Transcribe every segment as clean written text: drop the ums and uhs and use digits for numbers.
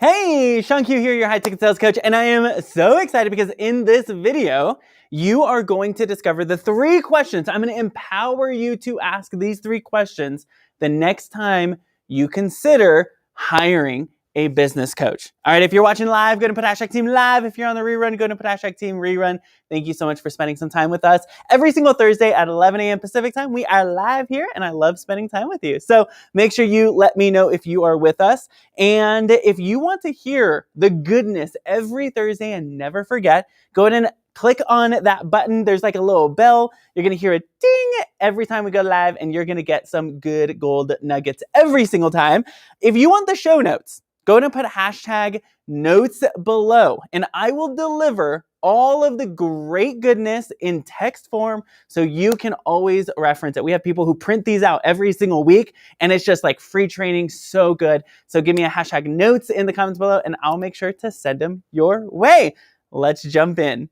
Hey, ShawnQ here, your high-ticket sales coach, and I am so excited because in this video, you are going to discover the 3 questions. I'm going to empower you to ask these 3 questions the next time you consider hiring a business coach. All right, if you're watching live, go to put #team live. If you're on the rerun, go to put #team rerun. Thank you so much for spending some time with us. Every single Thursday at 11 a.m. Pacific time, we are live here, and I love spending time with you. So make sure you let me know if you are with us. And if you want to hear the goodness every Thursday and never forget, go ahead and click on that button. There's like a little bell. You're going to hear a ding every time we go live, and you're going to get some good gold nuggets every single time. If you want the show notes, go ahead and put #notes below, and I will deliver all of the great goodness in text form so you can always reference it. We have people who print these out every single week, and it's just like free training, so good. So give me a #notes in the comments below, and I'll make sure to send them your way. Let's jump in.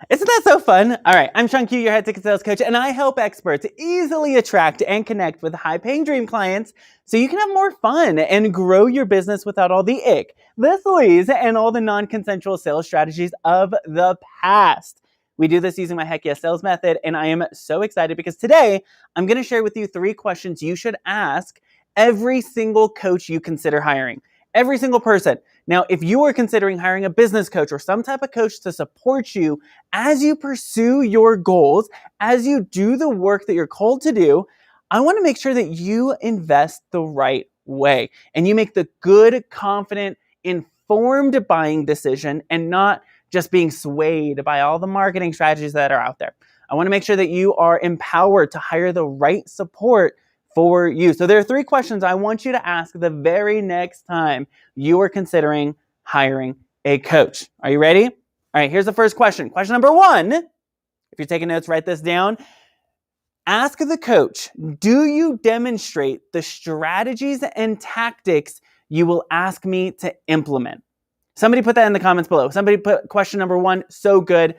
Isn't that so fun? All right, I'm ShawnQ, your high-ticket sales coach, and I help experts easily attract and connect with high-paying dream clients so you can have more fun and grow your business without all the ick, the sleaze, and all the non-consensual sales strategies of the past. We do this using my Heck Yes Sales method, and I am so excited because today I'm going to share with you 3 questions you should ask every single coach you consider hiring. Every single person. Now, if you are considering hiring a business coach or some type of coach to support you as you pursue your goals, as you do the work that you're called to do, I want to make sure that you invest the right way and you make the good, confident, informed buying decision and not just being swayed by all the marketing strategies that are out there. I want to make sure that you are empowered to hire the right support for you. So there are 3 questions I want you to ask the very next time you are considering hiring a coach. Are you ready? All right, here's the first question. Question number 1, if you're taking notes, write this down. Ask the coach, do you demonstrate the strategies and tactics you will ask me to implement? Somebody put that in the comments below. Somebody put question number 1, so good.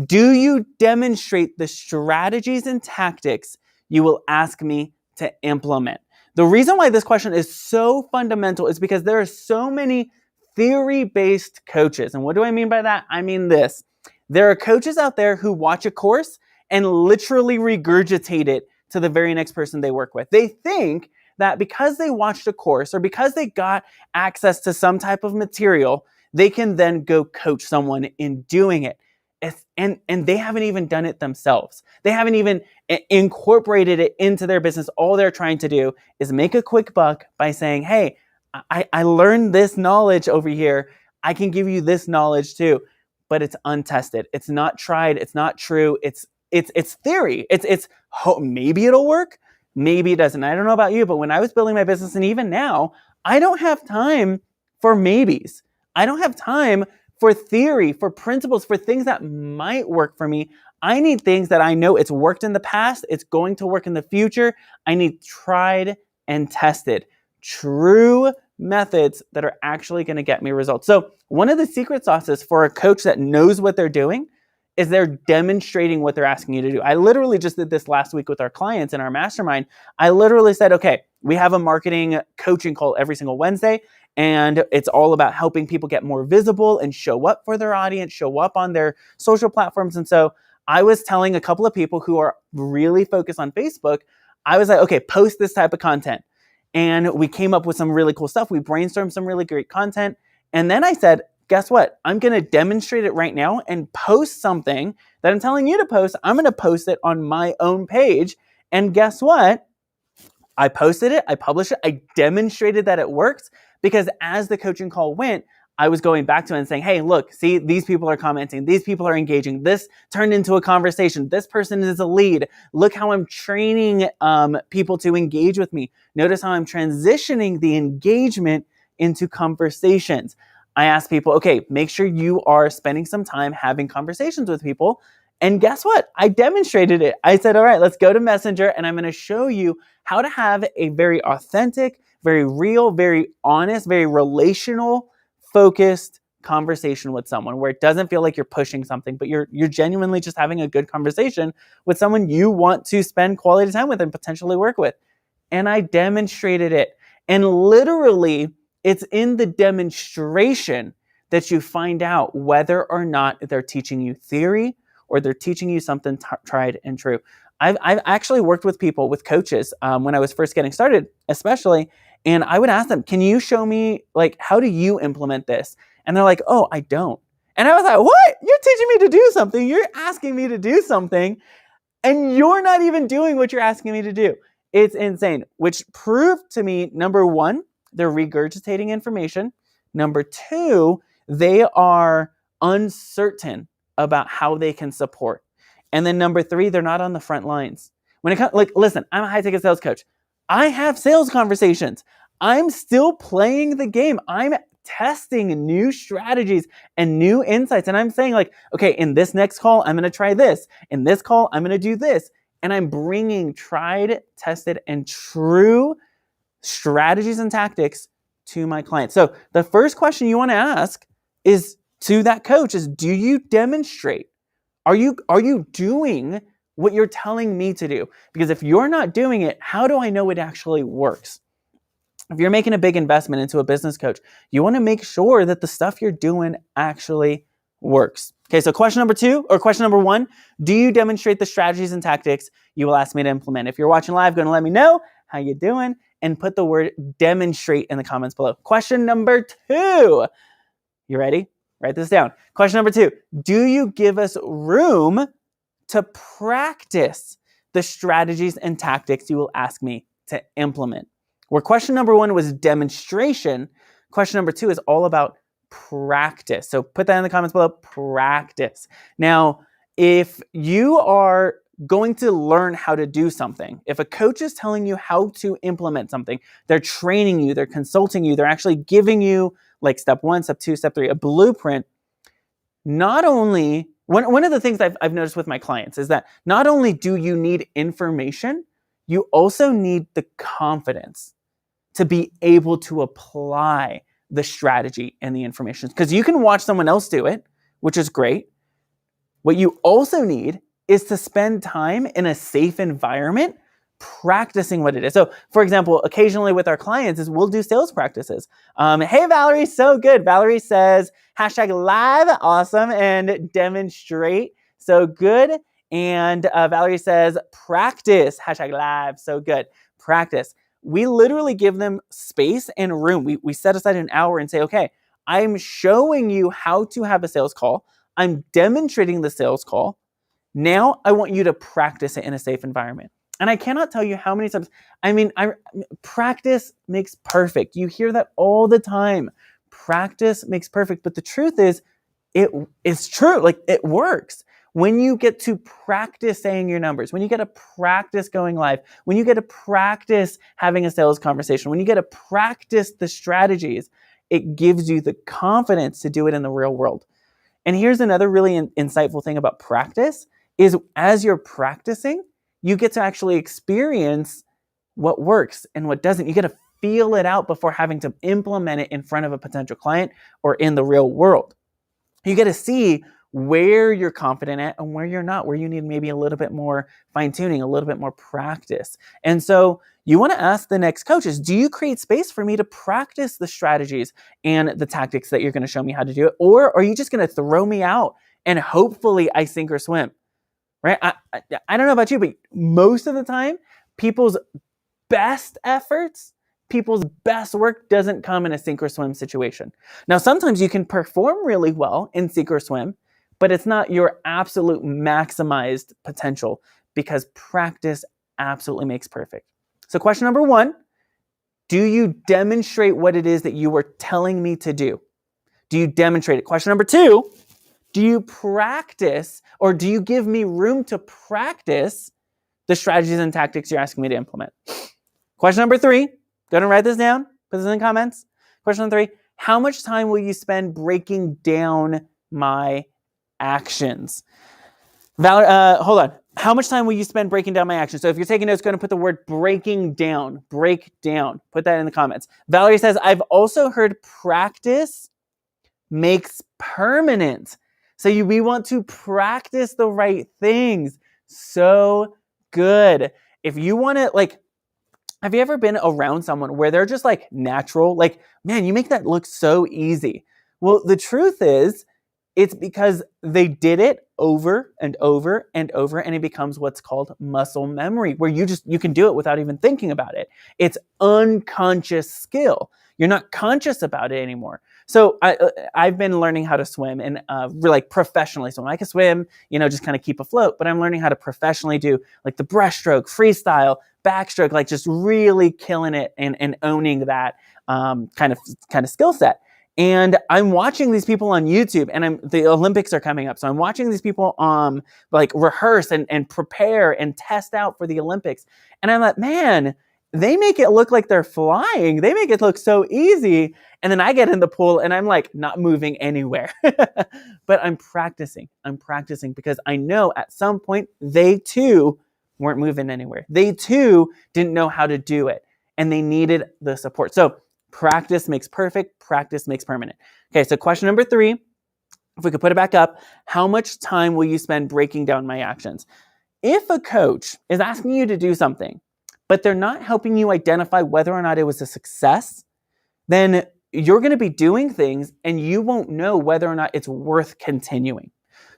Do you demonstrate the strategies and tactics you will ask me to implement? The reason why this question is so fundamental is because there are so many theory-based coaches. And what do I mean by that? I mean this. There are coaches out there who watch a course and literally regurgitate it to the very next person they work with. They think that because they watched a course or because they got access to some type of material, they can then go coach someone in doing it. And they haven't even done it themselves. They haven't even incorporated it into their business. All they're trying to do is make a quick buck by saying, hey, I learned this knowledge over here. I can give you this knowledge too. But it's untested. It's not tried. It's not true. It's theory. Maybe it'll work. Maybe it doesn't. I don't know about you, but when I was building my business and even now, I don't have time for maybes. I don't have time for theory, for principles, for things that might work for me. I need things that I know it's worked in the past, it's going to work in the future. I need tried and tested, true methods that are actually going to get me results. So one of the secret sauces for a coach that knows what they're doing is they're demonstrating what they're asking you to do. I literally just did this last week with our clients in our mastermind. I literally said, okay, we have a marketing coaching call every single Wednesday. And it's all about helping people get more visible and show up for their audience, show up on their social platforms. And so I was telling a couple of people who are really focused on Facebook, I was like, okay, post this type of content. And we came up with some really cool stuff. We brainstormed some really great content. And then I said, guess what? I'm going to demonstrate it right now and post something that I'm telling you to post. I'm going to post it on my own page. And guess what? I posted it, I published it, I demonstrated that it works because as the coaching call went, I was going back to it and saying, hey, look, see, these people are commenting, these people are engaging, this turned into a conversation, this person is a lead, look how I'm training people to engage with me. Notice how I'm transitioning the engagement into conversations. I ask people, okay, make sure you are spending some time having conversations with people. And guess what? I demonstrated it. I said, all right, let's go to Messenger and I'm going to show you how to have a very authentic, very real, very honest, very relational, focused conversation with someone where it doesn't feel like you're pushing something, but you're genuinely just having a good conversation with someone you want to spend quality time with and potentially work with. And I demonstrated it. And literally, it's in the demonstration that you find out whether or not they're teaching you theory or they're teaching you something tried and true. I've actually worked with people, with coaches, when I was first getting started, especially, and I would ask them, can you show me, like, how do you implement this? And they're like, oh, I don't. And I was like, what? You're teaching me to do something. You're asking me to do something, and you're not even doing what you're asking me to do. It's insane, which proved to me, number one, they're regurgitating information. Number two, they are uncertain about how they can support. And then number three, they're not on the front lines. When it comes, like, listen, I'm a high-ticket sales coach. I have sales conversations. I'm still playing the game. I'm testing new strategies and new insights. And I'm saying, like, okay, in this next call, I'm going to try this. In this call, I'm going to do this. And I'm bringing tried, tested, and true strategies and tactics to my clients. So the first question you want to ask is to that coach is, do you demonstrate? Are you doing what you're telling me to do? Because if you're not doing it, how do I know it actually works? If you're making a big investment into a business coach, you want to make sure that the stuff you're doing actually works. Okay, so question number one, do you demonstrate the strategies and tactics you will ask me to implement? If you're watching live, go and let me know how you doing and put the word demonstrate in the comments below. Question number two, you ready? Write this down. Question number two, do you give us room to practice the strategies and tactics you will ask me to implement? Where question number one was demonstration, question number two is all about practice. So put that in the comments below, practice. Now, if you are going to learn how to do something, if a coach is telling you how to implement something, they're training you, they're consulting you, they're actually giving you like step one, step two, step three, a blueprint. Not only, one of the things I've noticed with my clients is that not only do you need information, you also need the confidence to be able to apply the strategy and the information. Because you can watch someone else do it, which is great. What you also need is to spend time in a safe environment practicing what it is. So, for example, occasionally with our clients is we'll do sales practices. Hey, Valerie, so good. Valerie says, #live, awesome, and demonstrate, so good. And Valerie says, practice, #live, so good, practice. We literally give them space and room. We set aside an hour and say, okay, I'm showing you how to have a sales call. I'm demonstrating the sales call. Now I want you to practice it in a safe environment. And I cannot tell you how many times, practice makes perfect. You hear that all the time. Practice makes perfect. But the truth is, it is true. Like, it works. When you get to practice saying your numbers, when you get to practice going live, when you get to practice having a sales conversation, when you get to practice the strategies, it gives you the confidence to do it in the real world. And here's another really insightful thing about practice is as you're practicing, you get to actually experience what works and what doesn't. You get to feel it out before having to implement it in front of a potential client or in the real world. You get to see where you're confident at and where you're not, where you need maybe a little bit more fine-tuning, a little bit more practice. And so you want to ask the next coaches, do you create space for me to practice the strategies and the tactics that you're going to show me how to do it? Or are you just going to throw me out and hopefully I sink or swim? Right? I don't know about you, but most of the time, people's best efforts, people's best work doesn't come in a sink or swim situation. Now, sometimes you can perform really well in sink or swim, but it's not your absolute maximized potential because practice absolutely makes perfect. So question number one, do you demonstrate what it is that you were telling me to do? Do you demonstrate it? Question number two, do you practice or do you give me room to practice the strategies and tactics you're asking me to implement? Question number three, go ahead and write this down, put this in the comments. Question number three, How much time will you spend breaking down my actions? Hold on. How much time will you spend breaking down my actions? So if you're taking notes, go ahead and put the word break down. Put that in the comments. Valerie says, I've also heard practice makes permanent. So we want to practice the right things. So good. If you want to, have you ever been around someone where they're just natural? Man, you make that look so easy. Well, the truth is, it's because they did it over and over and over, and it becomes what's called muscle memory, where you can do it without even thinking about it. It's unconscious skill. You're not conscious about it anymore. So I've been learning how to swim and professionally swim. I can swim, just kind of keep afloat, but I'm learning how to professionally do the breaststroke, freestyle, backstroke, just really killing it and owning that kind of skill set. And I'm watching these people on YouTube, and the Olympics are coming up. So I'm watching these people rehearse and prepare and test out for the Olympics. And I'm like, man, they make it look like they're flying. They make it look so easy. And then I get in the pool and I'm not moving anywhere. But I'm practicing. Because I know at some point they too weren't moving anywhere. They too didn't know how to do it. And they needed the support. So practice makes perfect. Practice makes permanent. Okay, so question number 3, if we could put it back up, how much time will you spend breaking down my actions? If a coach is asking you to do something, but they're not helping you identify whether or not it was a success, then you're going to be doing things and you won't know whether or not it's worth continuing.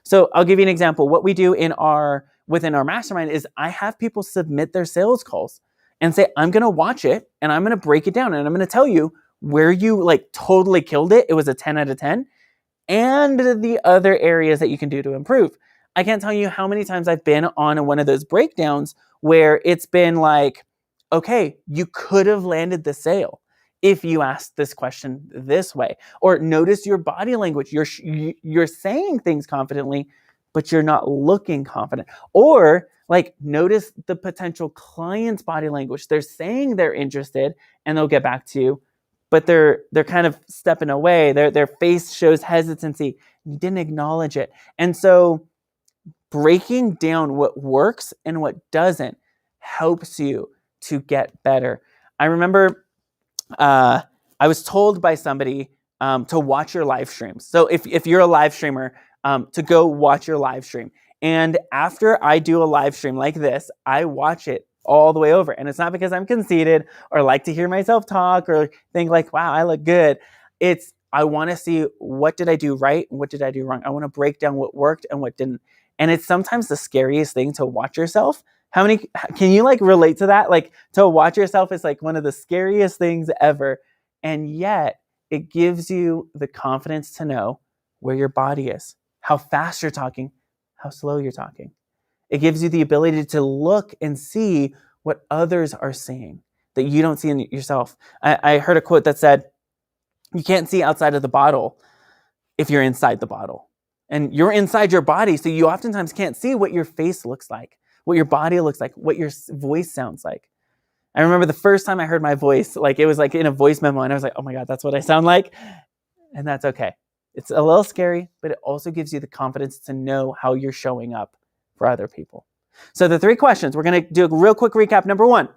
So I'll give you an example. What we do within our mastermind is I have people submit their sales calls and say, I'm going to watch it and I'm going to break it down and I'm going to tell you where you totally killed it. It was a 10 out of 10 and the other areas that you can do to improve. I can't tell you how many times I've been on one of those breakdowns where it's been okay, you could have landed the sale if you asked this question this way, or notice your body language. You're saying things confidently, but you're not looking confident. Or notice the potential client's body language. They're saying they're interested and they'll get back to you, but they're kind of stepping away. Their face shows hesitancy. You didn't acknowledge it. And so breaking down what works and what doesn't helps you to get better. I remember I was told by somebody to watch your live streams. So if you're a live streamer, to go watch your live stream. And after I do a live stream like this, I watch it all the way over. And it's not because I'm conceited or like to hear myself talk or think wow, I look good. I want to see what did I do right and what did I do wrong. I want to break down what worked and what didn't. And it's sometimes the scariest thing to watch yourself. Can you relate to that? To watch yourself is one of the scariest things ever. And yet it gives you the confidence to know where your body is, how fast you're talking, how slow you're talking. It gives you the ability to look and see what others are seeing that you don't see in yourself. I heard a quote that said, you can't see outside of the bottle if you're inside the bottle. And you're inside your body, so you oftentimes can't see what your face looks like, what your body looks like, what your voice sounds like. I remember the first time I heard my voice, it was in a voice memo, and I was oh my God, that's what I sound like. And that's okay. It's a little scary, but it also gives you the confidence to know how you're showing up for other people. So the 3 questions, we're going to do a real quick recap. Number 1,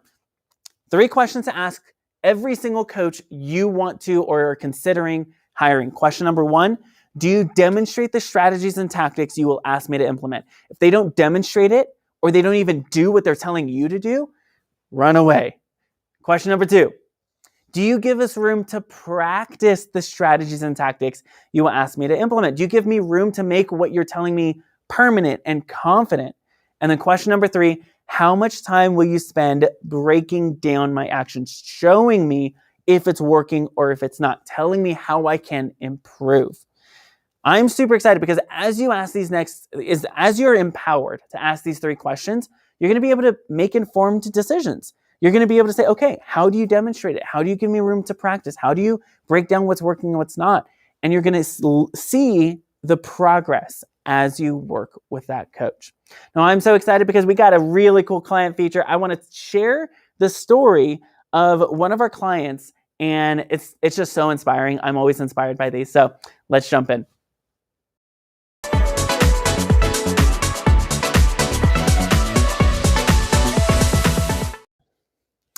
3 questions to ask every single coach you want to or are considering hiring. Question number 1, do you demonstrate the strategies and tactics you will ask me to implement? If they don't demonstrate it, or they don't even do what they're telling you to do, run away. Question number 2, do you give us room to practice the strategies and tactics you will ask me to implement? Do you give me room to make what you're telling me permanent and confident? And then question number 3, how much time will you spend breaking down my actions, showing me if it's working or if it's not, telling me how I can improve? I'm super excited because as you're empowered to ask these 3 questions, you're going to be able to make informed decisions. You're going to be able to say, okay, how do you demonstrate it? How do you give me room to practice? How do you break down what's working and what's not? And you're going to see the progress as you work with that coach. Now, I'm so excited because we got a really cool client feature. I want to share the story of one of our clients And it's just so inspiring. I'm always inspired by these. So let's jump in.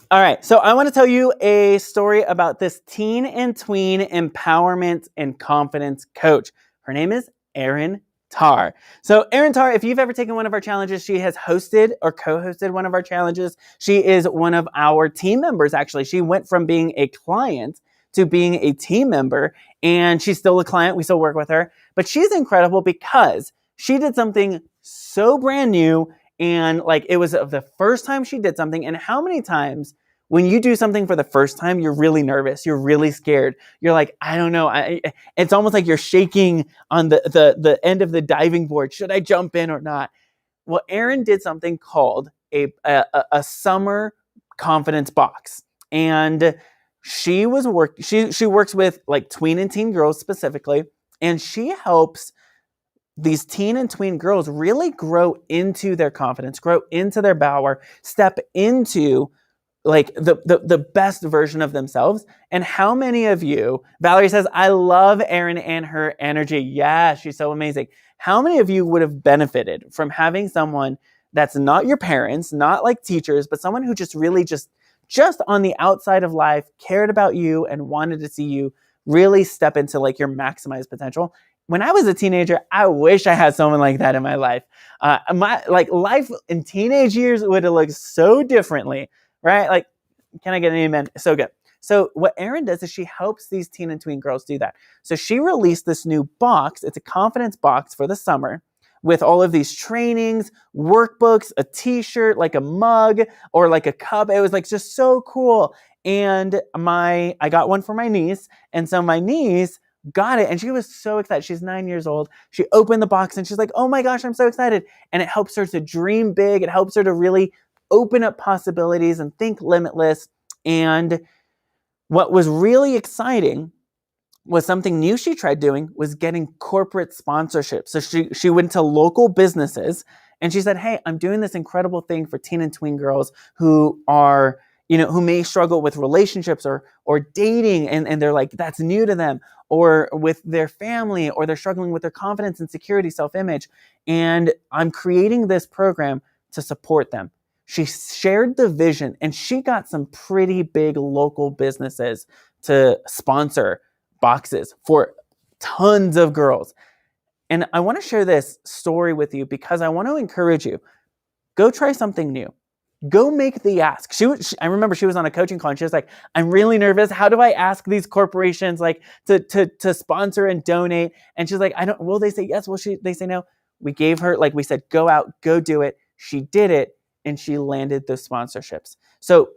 All right, so I want to tell you a story about this teen and tween empowerment and confidence coach. Her name is Erin Tarr. So Erin Tarr, if you've ever taken one of our challenges, she has hosted or co-hosted one of our challenges. She is one of our team members, actually. She went from being a client to being a team member, and she's still a client. We still work with her, but she's incredible because she did something so brand new, and like it was the first time she did something. And how many times when you do something for the first time, you're really nervous, you're really scared, you're like, I don't know, it's almost like you're shaking on the end of the diving board. Should I jump in or not? Well, Erin did something called a summer confidence box, and she works with like tween and teen girls specifically, and she helps these teen and tween girls really grow into their confidence, grow into their power, step into like the best version of themselves. And how many of you, Valerie says, I love Erin and her energy. Yeah, she's so amazing. How many of you would have benefited from having someone that's not your parents, not like teachers, but someone who just really just on the outside of life cared about you and wanted to see you really step into like your maximized potential? When I was a teenager, I wish I had someone like that in my life. My like life in teenage years would have looked so differently, right? Like, can I get an amen? So good. So what Erin does is she helps these teen and tween girls do that. So she released this new box. It's a confidence box for the summer with all of these trainings, workbooks, a t-shirt, like a mug or like a cup. It was like just so cool. And I got one for my niece. And so my niece got it and she was so excited. She's 9 years old. She opened the box and she's like, oh my gosh, I'm so excited. And it helps her to dream big. It helps her to really open up possibilities and think limitless. And what was really exciting was something new she tried doing was getting corporate sponsorship. So she went to local businesses and she said, hey, I'm doing this incredible thing for teen and tween girls who are, who may struggle with relationships or dating and they're like, that's new to them, or with their family, or they're struggling with their confidence and security, self-image. And I'm creating this program to support them. She shared the vision and she got some pretty big local businesses to sponsor boxes for tons of girls. And I want to share this story with you because I want to encourage you. Go try something new. Go make the ask. I remember she was on a coaching call and she was like, I'm really nervous. How do I ask these corporations like to sponsor and donate? And she's like, will they say yes? Will they say no? We gave her, like we said, go out, go do it. She did it and she landed those sponsorships. So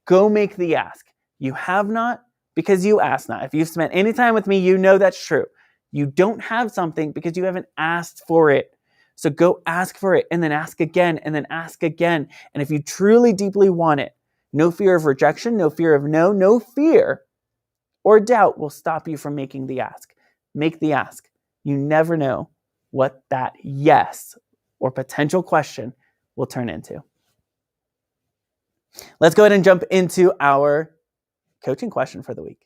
go make the ask. You have not because you ask not. If you've spent any time with me, you know that's true. You don't have something because you haven't asked for it. So go ask for it and then ask again and then ask again. And if you truly deeply want it, no fear of rejection, no fear of no fear or doubt will stop you from making the ask. Make the ask. You never know what that yes or potential question will turn into. Let's go ahead and jump into our coaching question for the week.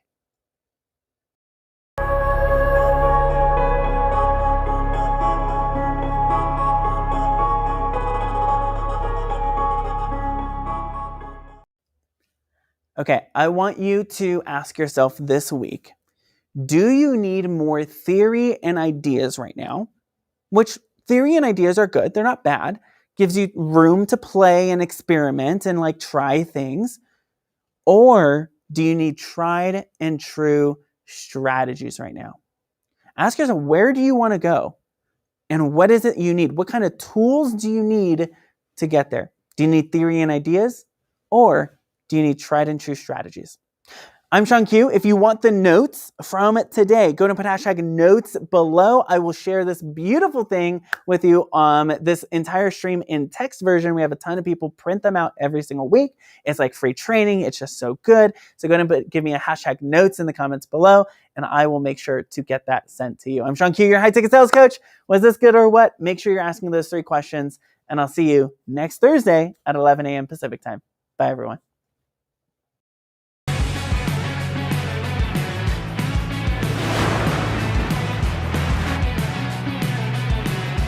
Okay, I want you to ask yourself this week, do you need more theory and ideas right now? Which theory and ideas are good, they're not bad. Gives you room to play and experiment and like try things. Or do you need tried and true strategies right now? Ask yourself, where do you want to go? And what is it you need? What kind of tools do you need to get there? Do you need theory and ideas? Or do you need tried and true strategies? I'm ShawnQ. If you want the notes from today, go to put hashtag notes below. I will share this beautiful thing with you this entire stream in text version. We have a ton of people print them out every single week. It's like free training. It's just so good. So go ahead and give me a hashtag notes in the comments below, and I will make sure to get that sent to you. I'm ShawnQ, your high ticket sales coach. Was this good or what? Make sure you're asking those 3 questions, and I'll see you next Thursday at 11 a.m. Pacific time. Bye, everyone.